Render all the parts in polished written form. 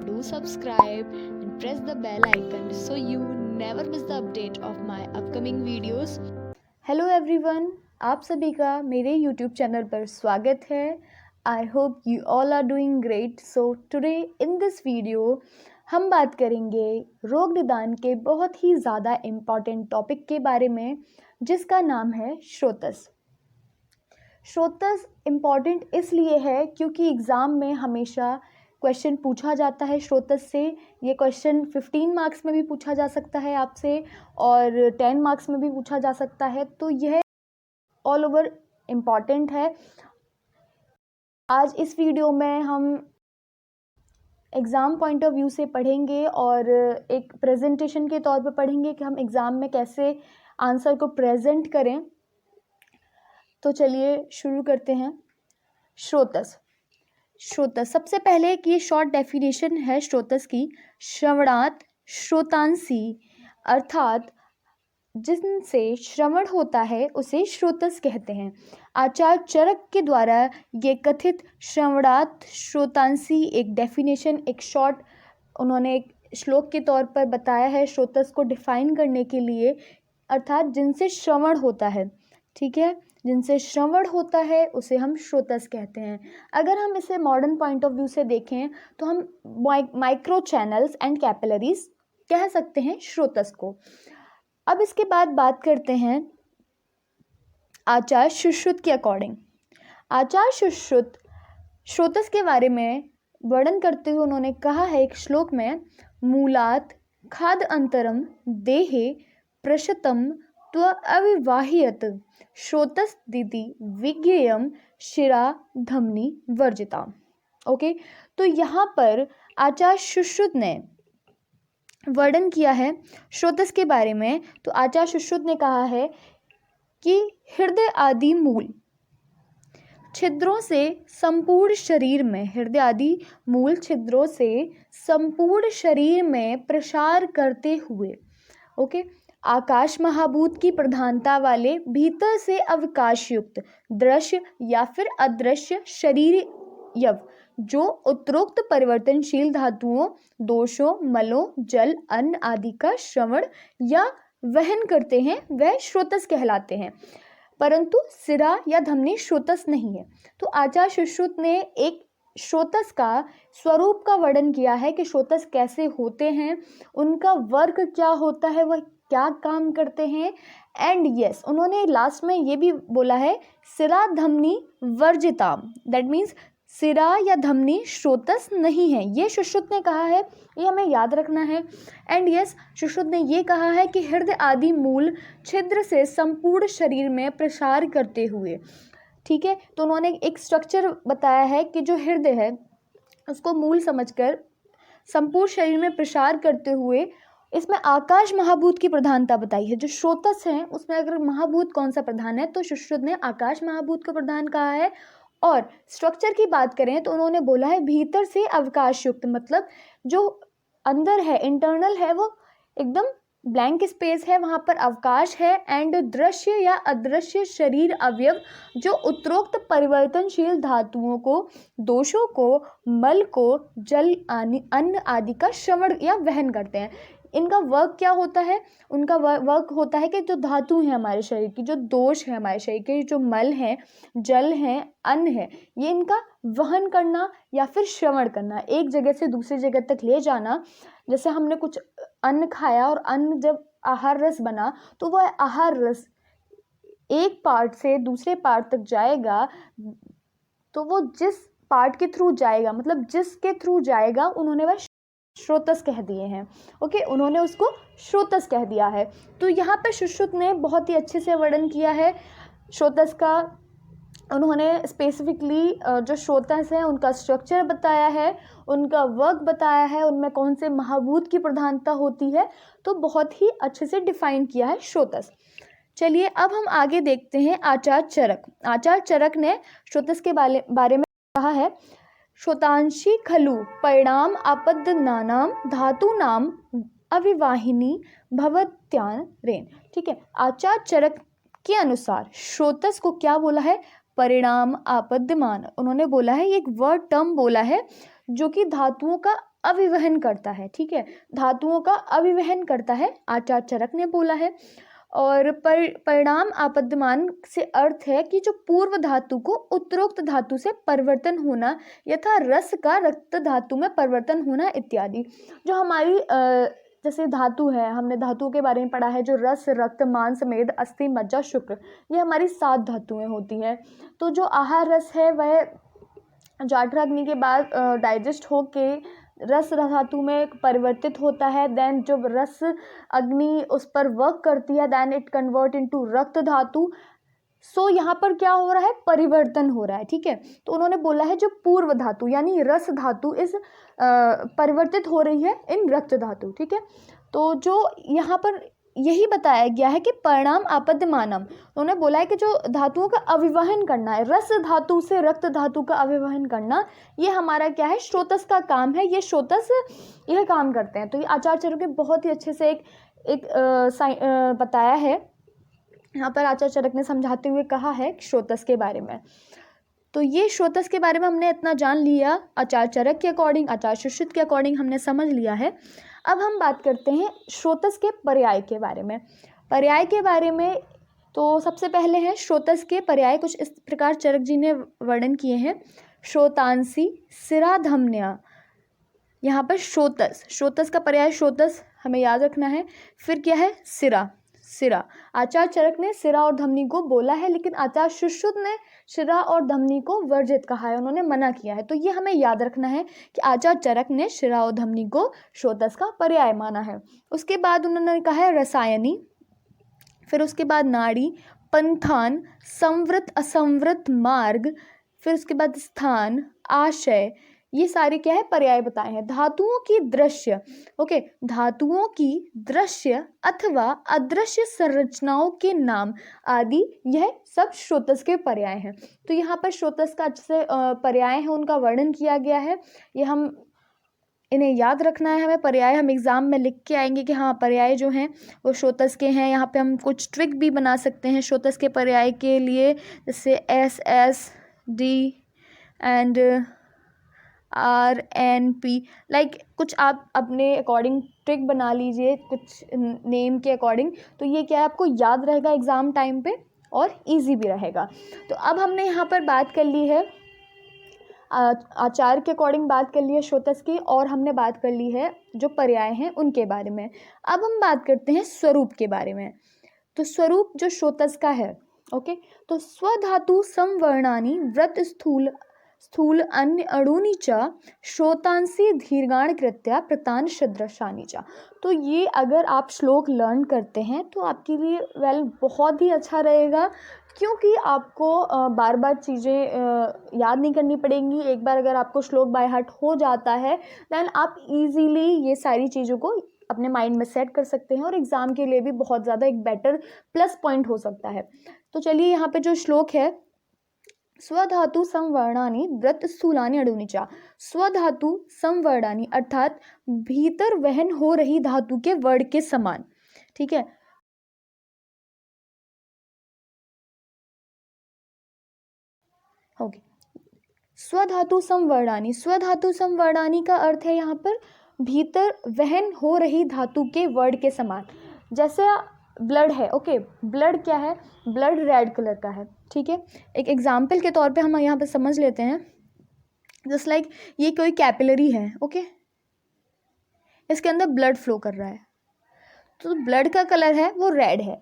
do subscribe and press the bell icon so you never miss the update of my upcoming videos. Hello everyone, आप सभी का मेरे YouTube channel पर स्वागत है. I hope you all are doing great. So today in this video हम बात करेंगे रोग निदान के बहुत ही ज़्यादा इम्पॉर्टेंट टॉपिक के बारे में, जिसका नाम है श्रोतस. श्रोतस इम्पॉर्टेंट इसलिए है क्योंकि एग्ज़ाम में हमेशा क्वेश्चन पूछा जाता है श्रोतस से. ये क्वेश्चन 15 मार्क्स में भी पूछा जा सकता है आपसे और 10 मार्क्स में भी पूछा जा सकता है. तो यह ऑल ओवर इम्पॉर्टेंट है. आज इस वीडियो में हम एग्ज़ाम पॉइंट ऑफ व्यू से पढ़ेंगे और एक प्रेजेंटेशन के तौर पे पढ़ेंगे कि हम एग्ज़ाम में कैसे आंसर को प्रेजेंट करें. तो चलिए शुरू करते हैं. श्रोतस. श्रोतस सबसे पहले कि ये शॉर्ट डेफिनेशन है श्रोतस की. श्रवणात् श्रोतांसी, अर्थात जिनसे श्रवण होता है उसे श्रोतस कहते हैं. आचार्य चरक के द्वारा ये कथित श्रवणात् श्रोतांसी एक डेफिनेशन, एक शॉर्ट उन्होंने एक श्लोक के तौर पर बताया है श्रोतस को डिफाइन करने के लिए. अर्थात जिनसे श्रवण होता है, ठीक है, जिनसे श्रवण होता है उसे हम श्रोतस कहते हैं. अगर हम इसे मॉडर्न पॉइंट ऑफ व्यू से देखें तो हम माइक्रो चैनल्स एंड कैपिलरीज कह सकते हैं श्रोतस को. अब इसके बाद बात करते हैं आचार्य सुश्रुत के अकॉर्डिंग. आचार्य सुश्रुत श्रोतस के बारे में वर्णन करते हुए उन्होंने कहा है एक श्लोक में, मूलात् खाद अंतरम देहे प्रशतम त्व अविवाहियत श्रोतस दीति विज्ञेयम शिरा धमनी वर्जिता. ओके, तो यहाँ पर आचार्य सुश्रुत ने वर्णन किया है श्रोतस के बारे में. तो आचार्य सुश्रुत ने कहा है कि हृदय आदि मूल छिद्रों से संपूर्ण शरीर में, हृदय आदि मूल छिद्रों से संपूर्ण शरीर में प्रसार करते हुए, ओके, आकाश महाभूत की प्रधानता वाले भीतर से अवकाश युक्त दृश्य या फिर अदृश्य शरीर यव जो उत्तरोक्त परिवर्तनशील धातुओं, दोषों, मलों, जल, अन्न आदि का श्रवण या वहन करते हैं, वह श्रोतस कहलाते हैं. परंतु सिरा या धमनी श्रोतस नहीं है. तो आचार्य सुश्रुत ने एक श्रोतस का स्वरूप का वर्णन किया है कि श्रोतस कैसे होते हैं, उनका वर्क क्या होता है, वह क्या काम करते हैं. एंड यस, उन्होंने लास्ट में ये भी बोला है सिरा धमनी वर्जिता. दैट मीन्स सिरा या धमनी श्रोतस नहीं है, ये सुश्रुत ने कहा है, ये हमें याद रखना है. एंड यस, सुश्रुत ने ये कहा है कि हृदय आदि मूल छिद्र से संपूर्ण शरीर में प्रसार करते हुए, ठीक है. तो उन्होंने एक स्ट्रक्चर बताया है कि जो हृदय है उसको मूल समझकर संपूर्ण शरीर में प्रसार करते हुए, इसमें आकाश महाभूत की प्रधानता बताई है. जो श्रोतस हैं उसमें अगर महाभूत कौन सा प्रधान है तो सुश्रुत ने आकाश महाभूत को प्रधान कहा है. और स्ट्रक्चर की बात करें तो उन्होंने बोला है भीतर से अवकाश युक्त, मतलब जो अंदर है, इंटरनल है, वो एकदम ब्लैंक स्पेस है, वहाँ पर अवकाश है. एंड दृश्य या अदृश्य शरीर अवयव जो उत्तरोक्त परिवर्तनशील धातुओं को, दोषों को, मल को, जल, अन्न आदि का श्रवण या वहन करते हैं. इनका वर्क क्या होता है? उनका वर्क होता है कि जो धातु है हमारे शरीर की, जो दोष है हमारे शरीर के, जो मल है, जल है, अन्न है, ये इनका वहन करना या फिर श्रवण करना, एक जगह से दूसरी जगह तक ले जाना. जैसे हमने कुछ अन्न खाया और अन्न जब आहार रस बना तो वह आहार रस एक पार्ट से दूसरे पार्ट तक जाएगा, तो वो जिस पार्ट के थ्रू जाएगा, मतलब जिसके थ्रू जाएगा, उन्होंने वह श्रोतस कह दिए हैं. ओके, उन्होंने उसको श्रोतस कह दिया है. तो यहाँ पे सुश्रुत ने बहुत ही अच्छे से वर्णन किया है श्रोतस का. उन्होंने स्पेसिफिकली जो श्रोतस हैं उनका स्ट्रक्चर बताया है, उनका वर्क बताया है, उनमें कौन से महाभूत की प्रधानता होती है. तो बहुत ही अच्छे से डिफाइन किया है श्रोतस. चलिए अब हम आगे देखते हैं आचार्य चरक. आचार्य चरक ने श्रोतस के बारे में कहा है, श्रोतांशी खलु परिणाम आपद्यनानाम धातूनाम अविवाहिनी भवत्यान रेन. ठीक है, आचार्य चरक के अनुसार श्रोतस को क्या बोला है? परिणाम आपद्यमान. उन्होंने बोला है, एक वर्ड टर्म बोला है जो कि धातुओं का अविवहन करता है, ठीक है, धातुओं का अविवहन करता है, आचार्य चरक ने बोला है। और परिणाम आपद्यमान से अर्थ है कि जो पूर्व धातु को उत्तरोक्त धातु से परिवर्तन होना यथा रस का रक्त धातु में परिवर्तन होना इत्यादि। जो हमारी जैसे धातु है, हमने धातुओं के बारे में पढ़ा है, जो रस, रक्त, मांस, मेद, अस्थि, मज्जा, शुक्र, ये हमारी 7 धातुएं होती हैं। तो जो आहार रस है वह जठर अग्नि के बाद डाइजेस्ट होके रस धातु में परिवर्तित होता है। देन जब रस अग्नि उस पर वर्क करती है, देन इट कन्वर्ट इनटू रक्त धातु। सो यहाँ पर क्या हो रहा है, परिवर्तन हो रहा है, ठीक है। तो उन्होंने बोला है जो पूर्व धातु यानी रस धातु इस परिवर्तित हो रही है इन रक्त धातु, ठीक है। तो जो यहाँ पर यही बताया गया है कि परिणाम आपद्यमानम, उन्होंने बोला है कि जो धातुओं का अविवहन करना है, रस धातु से रक्त धातु का अविवहन करना, ये हमारा क्या है, स्रोतस का काम है। ये स्रोतस यह काम करते हैं। तो ये आचार्य चरक ने बहुत ही अच्छे से एक बताया है। यहाँ पर आचार्य चरक ने समझाते हुए कहा है स्रोतस के बारे में। तो ये स्रोतस के बारे में हमने इतना जान लिया, आचार्य चरक के अकॉर्डिंग, आचार्य सुश्रुत के अकॉर्डिंग हमने समझ लिया है। अब हम बात करते हैं स्रोतस के पर्याय के बारे में। पर्याय के बारे में तो सबसे पहले है स्रोतस के पर्याय, कुछ इस प्रकार चरक जी ने वर्णन किए हैं। श्रोतांसी, सिरा, धमनिया। यहाँ पर स्रोतस का पर्याय स्रोतस हमें याद रखना है। फिर क्या है, सिरा। आचार्य चरक ने सिरा और धमनी को बोला है, लेकिन आचार्य सुश्रुत ने सिरा और धमनी को वर्जित कहा है, उन्होंने मना किया है। तो ये हमें याद रखना है कि आचार्य चरक ने सिरा और धमनी को स्रोतस का पर्याय माना है। उसके बाद उन्होंने कहा है रसायनी, फिर उसके बाद नाड़ी, पंथान, संवृत, असंवृत, मार्ग, फिर उसके बाद स्थान, आशय, ये सारे क्या है, पर्याय बताए हैं। धातुओं की दृश्य, ओके, धातुओं की दृश्य अथवा अदृश्य संरचनाओं के नाम आदि, यह सब स्रोतस के पर्याय हैं। तो यहाँ पर स्रोतस का अच्छे से पर्याय है, उनका वर्णन किया गया है। ये हम इन्हें याद रखना है हमें। पर्याय हम एग्जाम में लिख के आएंगे कि हाँ पर्याय जो हैं वो स्रोतस के हैं। यहाँ पे हम कुछ ट्रिक भी बना सकते हैं स्रोतस के पर्याय के लिए, जैसे SSD एंड RNP, लाइक कुछ आप अपने अकॉर्डिंग ट्रिक बना लीजिए, कुछ नेम के अकॉर्डिंग। तो ये क्या है, आपको याद रहेगा एग्ज़ाम टाइम पे और इजी भी रहेगा। तो अब हमने यहाँ पर बात कर ली है आचार्य के अकॉर्डिंग, बात कर ली है स्रोतस की, और हमने बात कर ली है जो पर्याय हैं उनके बारे में। अब हम बात करते हैं स्वरूप के बारे में। तो स्वरूप जो स्रोतस का है, ओके, तो स्वधातु संवर्णानि व्रत स्थूल अन्य अणुनि च श्रोतांसी दीर्घाण कृत्या प्रतान सदृशानि च। तो ये अगर आप श्लोक लर्न करते हैं तो आपके लिए बहुत ही अच्छा रहेगा, क्योंकि आपको बार बार चीज़ें याद नहीं करनी पड़ेंगी। एक बार अगर आपको श्लोक बाय हार्ट हो जाता है देन आप इजीली ये सारी चीज़ों को अपने माइंड में सेट कर सकते हैं, और एग्ज़ाम के लिए भी बहुत ज़्यादा एक बेटर प्लस पॉइंट हो सकता है। तो चलिए यहाँ पे जो श्लोक है, स्वधातु संवर्णानि व्रत स्थूलानि अणुनि च। स्वधातु संवर्णानि अर्थात भीतर वहन हो रही धातु के वर्ण के समान, ठीक है। ओके, स्वधातु संवर्णानि, स्वधातु संवर्णानि का अर्थ है यहाँ पर भीतर वहन हो रही धातु के वर्ण के समान। जैसे ब्लड है, ओके, ब्लड क्या है, ब्लड रेड कलर का है, ठीक है। एक एग्जाम्पल के तौर पे हम यहाँ पे समझ लेते हैं, जस्ट लाइक ये कोई कैपिलरी है, ओके, इसके अंदर ब्लड फ्लो कर रहा है, तो ब्लड का कलर है वो रेड है।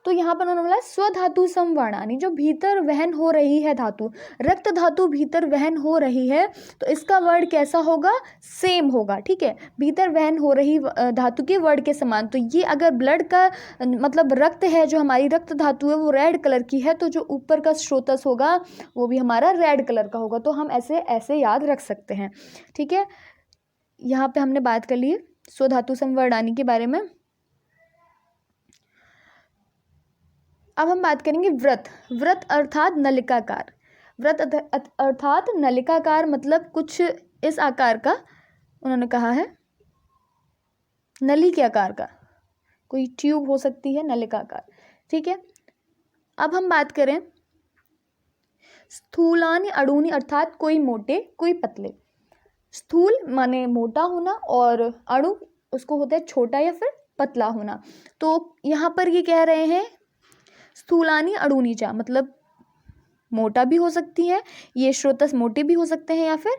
तो यहाँ पर उन्होंने बोला स्वधातु संवर्णानि, जो भीतर वहन हो रही है धातु, रक्त धातु भीतर वहन हो रही है, तो इसका वर्ण कैसा होगा, सेम होगा, ठीक है, भीतर वहन हो रही धातु के वर्ण के समान। तो ये अगर ब्लड का मतलब रक्त है, जो हमारी रक्त धातु है वो रेड कलर की है, तो जो ऊपर का स्रोतस होगा वो भी हमारा रेड कलर का होगा। तो हम ऐसे याद रख सकते हैं, ठीक है। यहाँ पे हमने बात कर ली स्वधातु संवर्णानि के बारे में। अब हम बात करेंगे व्रत अर्थात नलिकाकार। व्रत अर्थात नलिकाकार मतलब कुछ इस आकार का, उन्होंने कहा है नली के आकार का, कोई ट्यूब हो सकती है, नलिकाकार, ठीक है। अब हम बात करें स्थूलानि अणुनि अर्थात कोई मोटे कोई पतले। स्थूल माने मोटा होना और अणु उसको होता है छोटा या फिर पतला होना। तो यहाँ पर ये कह रहे हैं स्थूलानी अणुनी चा, मतलब मोटा भी हो सकती है, ये स्रोतस मोटे भी हो सकते हैं या फिर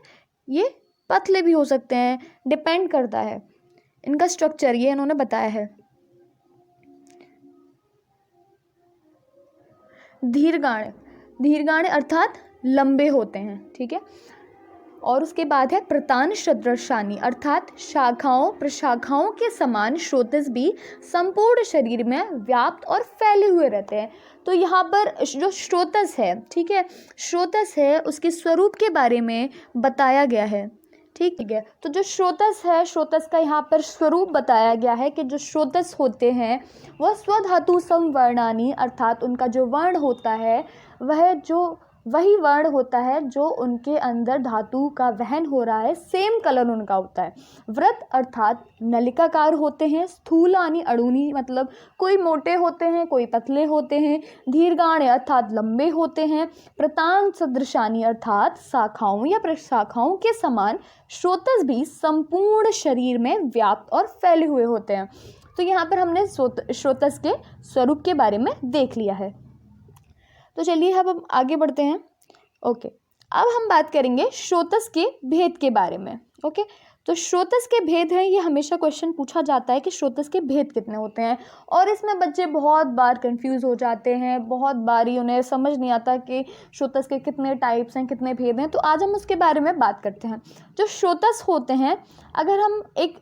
ये पतले भी हो सकते हैं, डिपेंड करता है इनका स्ट्रक्चर, ये इन्होंने बताया है। दीर्घाण, दीर्घाण अर्थात लंबे होते हैं, ठीक है। और उसके बाद है प्रतान सदृशानी, अर्थात शाखाओं प्रशाखाओं के समान स्रोतस भी संपूर्ण शरीर में व्याप्त और फैले हुए रहते हैं। तो यहाँ पर जो स्रोतस है, ठीक है, स्रोतस है उसके स्वरूप के बारे में बताया गया है, ठीक है। तो जो स्रोतस है, स्रोतस का यहाँ पर स्वरूप बताया गया है कि जो स्रोतस होते हैं वह स्वधातु समवर्णानी, अर्थात उनका जो वर्ण होता है वही वर्ण होता है जो उनके अंदर धातु का वहन हो रहा है, सेम कलर उनका होता है। व्रत अर्थात नलिकाकार होते हैं। स्थूलानी अणुनी मतलब कोई मोटे होते हैं कोई पतले होते हैं। दीर्घाण अर्थात लंबे होते हैं। प्रतान सदृशानी अर्थात शाखाओं या प्रशाखाओं के समान स्रोतस भी संपूर्ण शरीर में व्याप्त और फैले हुए होते हैं। तो यहाँ पर हमने स्रोतस के स्वरूप के बारे में देख लिया है। तो चलिए अब हम आगे बढ़ते हैं। ओके, अब हम बात करेंगे स्रोतस के भेद के बारे में। ओके, तो स्रोतस के भेद हैं, ये हमेशा क्वेश्चन पूछा जाता है कि स्रोतस के भेद कितने होते हैं, और इसमें बच्चे बहुत बार कंफ्यूज हो जाते हैं, बहुत बार ही उन्हें समझ नहीं आता कि स्रोतस के कितने टाइप्स हैं, कितने भेद हैं। तो आज हम उसके बारे में बात करते हैं। जो स्रोतस होते हैं, अगर हम एक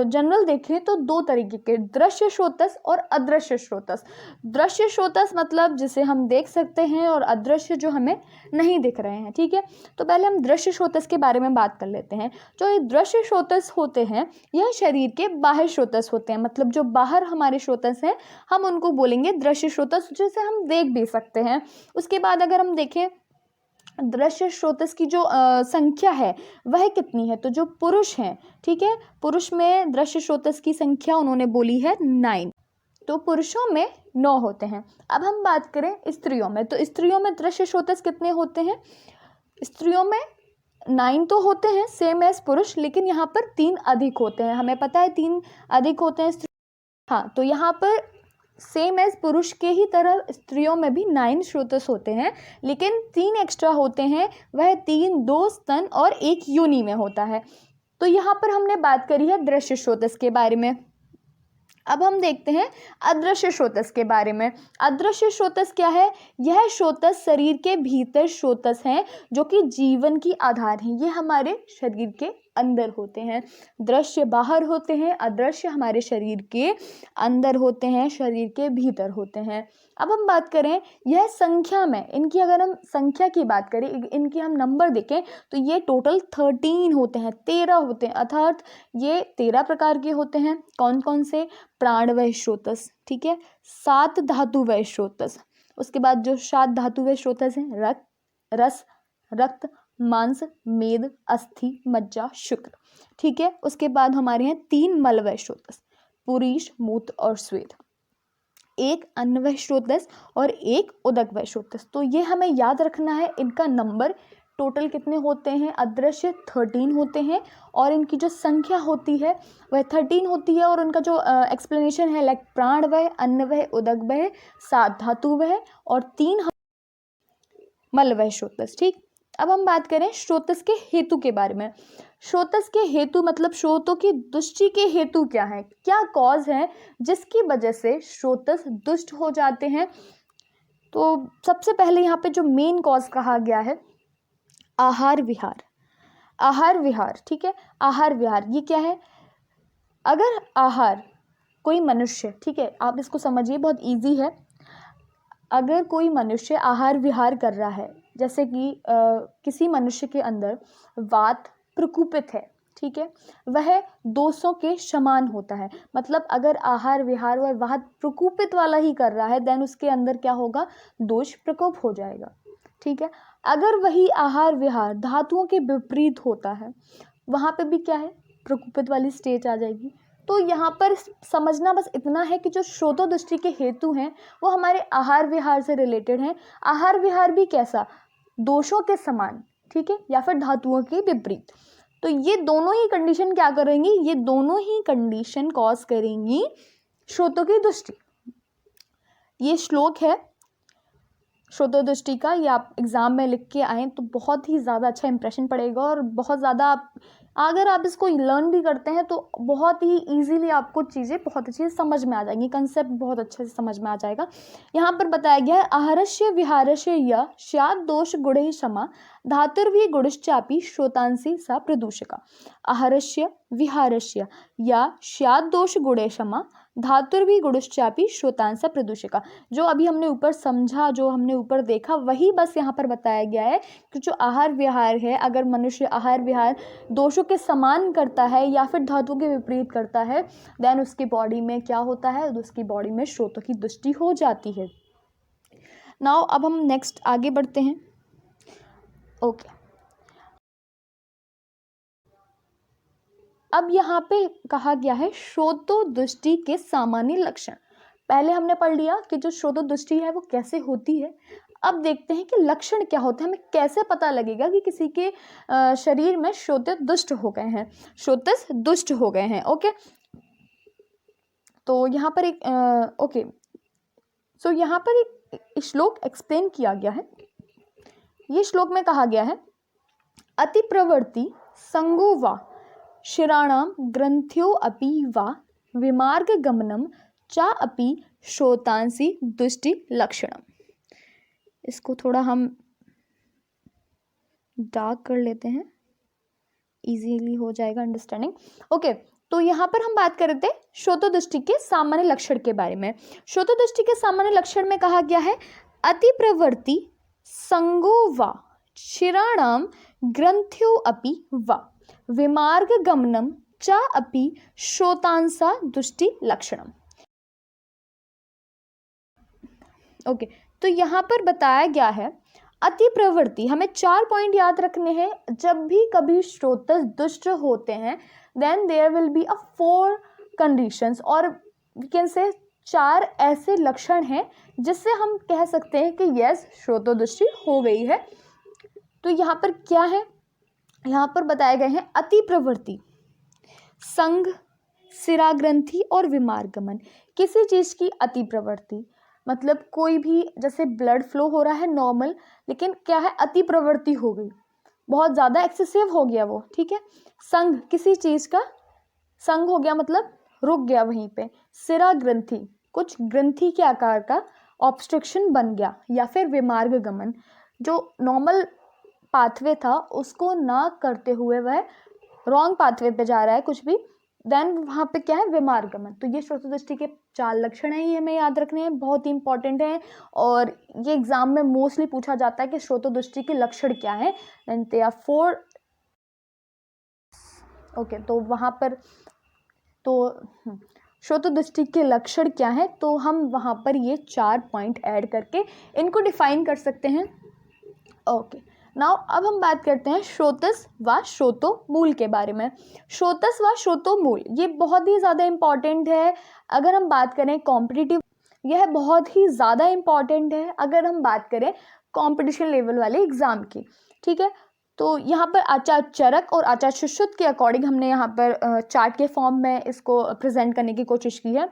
जनरल देखें तो दो तरीके के, दृश्य स्रोतस और अदृश्य स्रोतस। दृश्य स्रोतस मतलब जिसे हम देख सकते हैं, और अदृश्य जो हमें नहीं दिख रहे हैं, ठीक है। तो पहले हम दृश्य स्रोतस के बारे में बात कर लेते हैं। जो ये दृश्य स्रोतस होते हैं यह शरीर के बाह्य स्रोतस होते हैं, मतलब जो बाहर हमारे स्रोतस हैं हम उनको बोलेंगे दृश्य स्रोतस, जिसे हम देख भी सकते हैं। उसके बाद अगर हम देखें दृश्य स्रोतस की जो संख्या है वह कितनी है, तो जो पुरुष हैं, ठीक है, पुरुष में दृश्य स्रोतस की संख्या उन्होंने बोली है 9। तो पुरुषों में 9 होते हैं। अब हम बात करें स्त्रियों में, तो स्त्रियों में दृश्य स्रोतस कितने होते हैं? स्त्रियों में 9 तो होते हैं सेम एज पुरुष, लेकिन यहाँ पर 3 अधिक होते हैं। हमें पता है 3 अधिक होते हैं। हाँ, तो यहाँ पर सेम एज पुरुष के ही तरह स्त्रियों में भी 9 स्रोतस होते हैं, लेकिन 3 एक्स्ट्रा होते हैं। वह 3 2 स्तन और 1 योनि में होता है। तो यहाँ पर हमने बात करी है दृश्य स्रोतस के बारे में। अब हम देखते हैं अदृश्य स्रोतस के बारे में। अदृश्य स्रोतस क्या है? यह स्रोतस शरीर के भीतर स्रोतस हैं जो कि जीवन की आधार हैं। ये हमारे शरीर के अंदर होते हैं। दृश्य बाहर होते हैं, अदृश्य हमारे शरीर के अंदर होते हैं, शरीर के भीतर होते हैं। अब हम बात करें यह संख्या में, इनकी अगर हम संख्या की बात करें, इनकी हम नंबर देखें तो ये टोटल 13 होते हैं, 13 होते हैं, अर्थात ये 13 प्रकार के होते हैं। कौन कौन से? प्राणवय स्रोतस, ठीक है, 7 धातुवय स्रोतस। उसके बाद जो 7 धातुवय स्रोतस हैं, रक्त, रस, रक्त, मांस, मेद, अस्थि, मज्जा, शुक्र, ठीक है। उसके बाद हमारे हैं 3 मलवय स्रोतस, पुरीश, मूत्र और स्वेद, 1 अन्नवय स्रोतस और 1 उदकवय स्रोतस। तो ये हमें याद रखना है। इनका नंबर टोटल कितने होते हैं? अदृश्य 13 होते हैं, और इनकी जो संख्या होती है वह 13 होती है। और उनका जो एक्सप्लेनेशन है, लाइक प्राणवय, अन्नवय, उदकवय, 7 धातुवय और 3 मलवय स्रोतस, ठीक। अब हम बात करें स्रोतस के हेतु के बारे में। स्रोतस के हेतु मतलब स्रोतों की दुष्टि के हेतु क्या है, क्या कॉज है जिसकी वजह से स्रोतस दुष्ट हो जाते हैं। तो सबसे पहले यहाँ पे जो मेन कॉज कहा गया है, आहार विहार। आहार विहार, ठीक है, आहार विहार ये क्या है? अगर आहार कोई मनुष्य, ठीक है, आप इसको समझिए, बहुत इजी है। अगर कोई मनुष्य आहार विहार कर रहा है, जैसे कि किसी मनुष्य के अंदर वात प्रकोपित है, ठीक है, वह दोषों के समान होता है। मतलब अगर आहार विहार वह वात प्रकोपित वाला ही कर रहा है, देन उसके अंदर क्या होगा? दोष प्रकोप हो जाएगा, ठीक है। अगर वही आहार विहार धातुओं के विपरीत होता है, वहाँ पे भी क्या है? प्रकोपित वाली स्टेज आ जाएगी। तो यहाँ पर समझना बस इतना है कि जो स्रोतो दृष्टि के हेतु हैं वो हमारे आहार विहार से रिलेटेड हैं। आहार विहार भी कैसा? दोषों के समान, ठीक है, या फिर धातुओं के विपरीत। तो ये दोनों ही कंडीशन क्या करेंगी, ये दोनों ही कंडीशन कॉज करेंगी श्रोतों की दृष्टि। ये श्लोक है श्रोतोदृष्टि का, ये आप एग्ज़ाम में लिख के आएँ तो बहुत ही ज़्यादा अच्छा इंप्रेशन पड़ेगा और बहुत ज़्यादा अगर आप इसको लर्न भी करते हैं तो बहुत ही ईजीली आपको चीज़ें बहुत अच्छी समझ में आ जाएंगी, कंसेप्ट बहुत अच्छे से समझ में आ जाएगा। यहाँ पर बताया गया है आहारस्य विहारस्य य स्यात् दोष गुणे क्षमा धातुर्वी गुणश्चापि श्रोतांसी सा प्रदूषका। आहारस्य विहारस्य या स्यात् दोष गुणे क्षमा धातुर्वी गुणश्चापि श्रोतांसा प्रदूषका। जो अभी हमने ऊपर समझा, जो हमने ऊपर देखा, वही बस यहाँ पर बताया गया है कि जो आहार विहार है, अगर मनुष्य आहार विहार दोषों के समान करता है या फिर धातुओं के विपरीत करता है, देन उसकी बॉडी में क्या होता है, उसकी बॉडी में श्रोतों की दृष्टि हो जाती है। नाउ अब हम नेक्स्ट आगे बढ़ते हैं। ओके, अब यहाँ पे कहा गया है श्रोतो दृष्टि के सामान्य लक्षण। पहले हमने पढ़ लिया कि जो श्रोतो दृष्टि है वो कैसे होती है। अब देखते हैं कि लक्षण क्या होते हैं, हमें कैसे पता लगेगा कि किसी के शरीर में श्रोत्र दुष्ट हो गए हैं, श्रोतस दुष्ट हो गए हैं। ओके, तो यहाँ पर यहाँ पर एक श्लोक एक्सप्लेन किया गया है। ये श्लोक में कहा गया है अति प्रवृत्ति संगो वा शिराणाम ग्रंथ्यो अपि वा विमार्ग गमनम चा अपि श्रोतांसी दृष्टि लक्षणम। इसको थोड़ा हम डार्क कर लेते हैं, इजीली हो जाएगा अंडरस्टैंडिंग। ओके, तो यहाँ पर हम बात कर रहे थे श्रोतोदृष्टि के सामान्य लक्षण के बारे में। श्रोतोदृष्टि के सामान्य लक्षण में कहा गया है अति प्रवृत्ति संगो वा शिराणाम ग्रंथ्यो अपि वा विमार्ग गमनम चा अपि श्रोतांसा दृष्टि लक्षणम। ओके, तो यहाँ पर बताया गया है अति प्रवृत्ति, हमें 4 पॉइंट याद रखने हैं। जब भी कभी श्रोतस दुष्ट होते हैं then there will be 4 conditions, और वी कैन से 4 ऐसे लक्षण हैं जिससे हम कह सकते हैं कि यस श्रोतोदृष्टि हो गई है। तो यहाँ पर क्या है, यहाँ पर बताए गए हैं अति प्रवृत्ति, संग, सिराग्रंथि और विमार्गमन। किसी चीज़ की अति प्रवृत्ति मतलब कोई भी, जैसे ब्लड फ्लो हो रहा है नॉर्मल, लेकिन क्या है अति प्रवृत्ति हो गई, बहुत ज़्यादा एक्सेसिव हो गया वो, ठीक है। संग, किसी चीज़ का संग हो गया मतलब रुक गया वहीं पे। सिराग्रंथि, कुछ ग्रंथि के आकार का ऑब्स्ट्रक्शन बन गया। या फिर विमार्ग गमन, जो नॉर्मल पाथवे था उसको ना करते हुए वह रॉन्ग पाथवे पे जा रहा है कुछ भी, देन वहाँ पे क्या है विमार्गमन। तो ये श्रोतोदृष्टि के 4 लक्षण हैं, ये हमें याद रखने हैं, बहुत ही इंपॉर्टेंट हैं और ये एग्जाम में मोस्टली पूछा जाता है कि श्रोतोदृष्टि के लक्षण क्या हैं। And they are 4। ओके, तो वहाँ पर तो श्रोतोदृष्टि के लक्षण क्या हैं, तो हम वहाँ पर ये 4 पॉइंट ऐड करके इनको डिफाइन कर सकते हैं। ओके, नाउ अब हम बात करते हैं श्रोतस व श्रोतो मूल के बारे में। श्रोतस व श्रोतो मूल ये बहुत ही ज़्यादा इम्पॉर्टेंट है। अगर हम बात करें कॉम्पिटिटिव, यह बहुत ही ज़्यादा इम्पॉर्टेंट है अगर हम बात करें कंपटीशन लेवल वाले एग्ज़ाम की, ठीक है। तो यहाँ पर आचार्य चरक और आचार्य सुश्रुत के अकॉर्डिंग हमने यहाँ पर चार्ट के फॉर्म में इसको प्रेजेंट करने की कोशिश की है।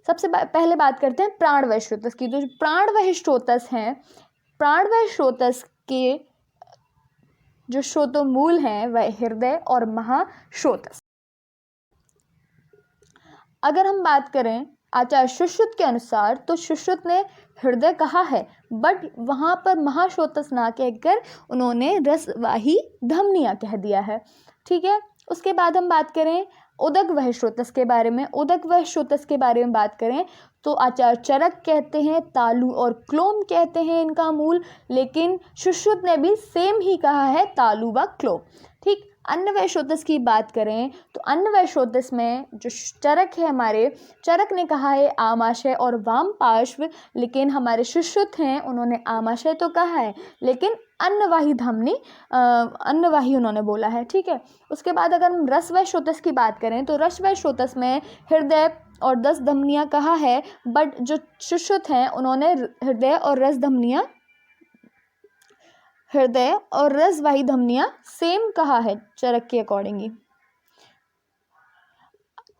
सबसे पहले बात करते हैं प्राणवय श्रोतस की। जो प्राणवय श्रोतस हैं, प्राणवय श्रोतस के जो श्रोतो मूल हैं वह हृदय और महाश्रोतस। अगर हम बात करें आचार्य सुश्रुत के अनुसार तो सुश्रुत ने हृदय कहा है, बट वहाँ पर महाश्रोतस ना कहकर उन्होंने रसवाही धमनियाँ कह दिया है, ठीक है। उसके बाद हम बात करें उदगवह श्रोतस के बारे में। उदगवह श्रोतस के बारे में बात करें तो आचार्य चरक कहते हैं तालु और क्लोम कहते हैं इनका मूल, लेकिन सुश्रुत ने भी सेम ही कहा है तालु व क्लोम, ठीक। अन्नवय श्रोतस की बात करें तो अन्नवय श्रोतस में जो चरक है हमारे, चरक ने कहा है आमाशय और वाम पार्श्व, लेकिन हमारे सुश्रुत हैं उन्होंने आमाशय तो कहा है लेकिन अन्नवाही धमनी अन्नवाही उन्होंने बोला है, ठीक है। उसके बाद अगर हम रसवय श्रोतस की बात करें तो रसवय श्रोतस में हृदय और 10 धमनियाँ कहा है, बट जो सुश्रुत हैं उन्होंने हृदय और रस धमनियाँ हृदय और रसवाही धमनियाँ सेम कहा है चरक के अकॉर्डिंगली।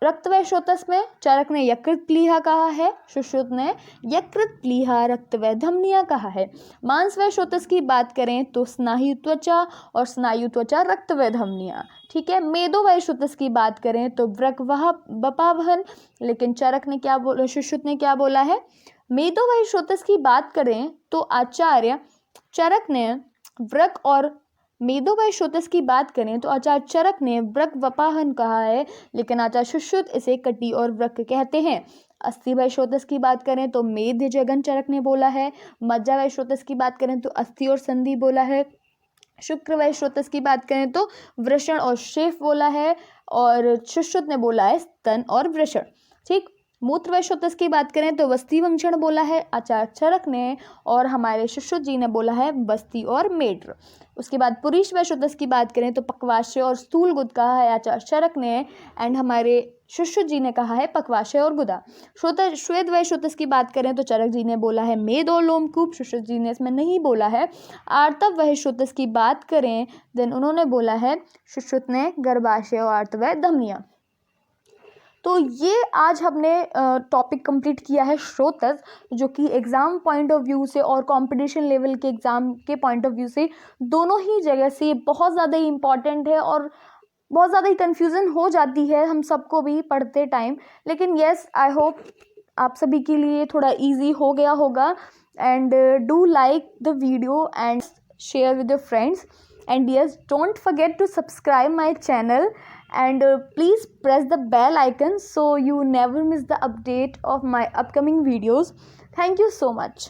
रक्त व स्रोतस में चरक ने यकृत प्लीहा कहा है, सुश्रुत ने यकृत प्लीहा रक्त व धमनियाँ कहा है। मांस व स्रोतस की बात करें तो स्नायु त्वचा और स्नायु त्वचा रक्त व धमनियाँ, ठीक है। मेदो व स्रोतस की बात करें तो वृक वह बपावहन, लेकिन चरक ने क्या बोला, सुश्रुत ने क्या बोला है। मेदो व स्रोतस की बात करें तो आचार्य चरक ने वृक और मेदो व स्रोतस की बात करें तो आचार्य चरक ने वृक वपाहन कहा है, लेकिन आचार्य सुश्रुत इसे कटी और वृक कहते हैं। अस्थि व स्रोतस की बात करें तो मेद जगन चरक ने बोला है। मज्जा व स्रोतस की बात करें तो अस्थि और संधि बोला है। शुक्र व स्रोतस की बात करें तो वृषण और शेफ बोला है, और सुश्रुत ने बोला है स्तन और वृषण, ठीक। मूत्र व स्रोतस की बात करें तो वस्ती वंक्षण बोला है आचार्य चरक ने, और हमारे सुश्रुत जी ने बोला है बस्ती और मेड्र। उसके बाद पुरीश व स्रोतस की बात करें तो पक्वाशय और स्थूल गुद कहा है आचार्य चरक ने, एंड हमारे सुश्रुत जी ने कहा है पक्वाशय और गुदा। श्वेत व स्रोतस की बात करें तो चरक जी ने बोला है मेद और लोमकूप, सुश्रुत जी ने इसमें नहीं बोला है। आर्तव व स्रोतस की बात करें देन उन्होंने बोला है सुश्रुत ने गर्भाशय और आर्तव व धमनियाँ। तो ये आज हमने टॉपिक कंप्लीट किया है स्रोतस, जो कि एग्ज़ाम पॉइंट ऑफ व्यू से और कंपटीशन लेवल के एग्ज़ाम के पॉइंट ऑफ व्यू से दोनों ही जगह से बहुत ज़्यादा ही इम्पॉर्टेंट है, और बहुत ज़्यादा ही कन्फ्यूज़न हो जाती है हम सबको भी पढ़ते टाइम। लेकिन येस, आई होप आप सभी के लिए थोड़ा ईजी हो गया होगा। And do like the video and share with your friends, and yes, don't forget to subscribe my channel, and please press the bell icon so you never miss the update of my upcoming videos. Thank you so much.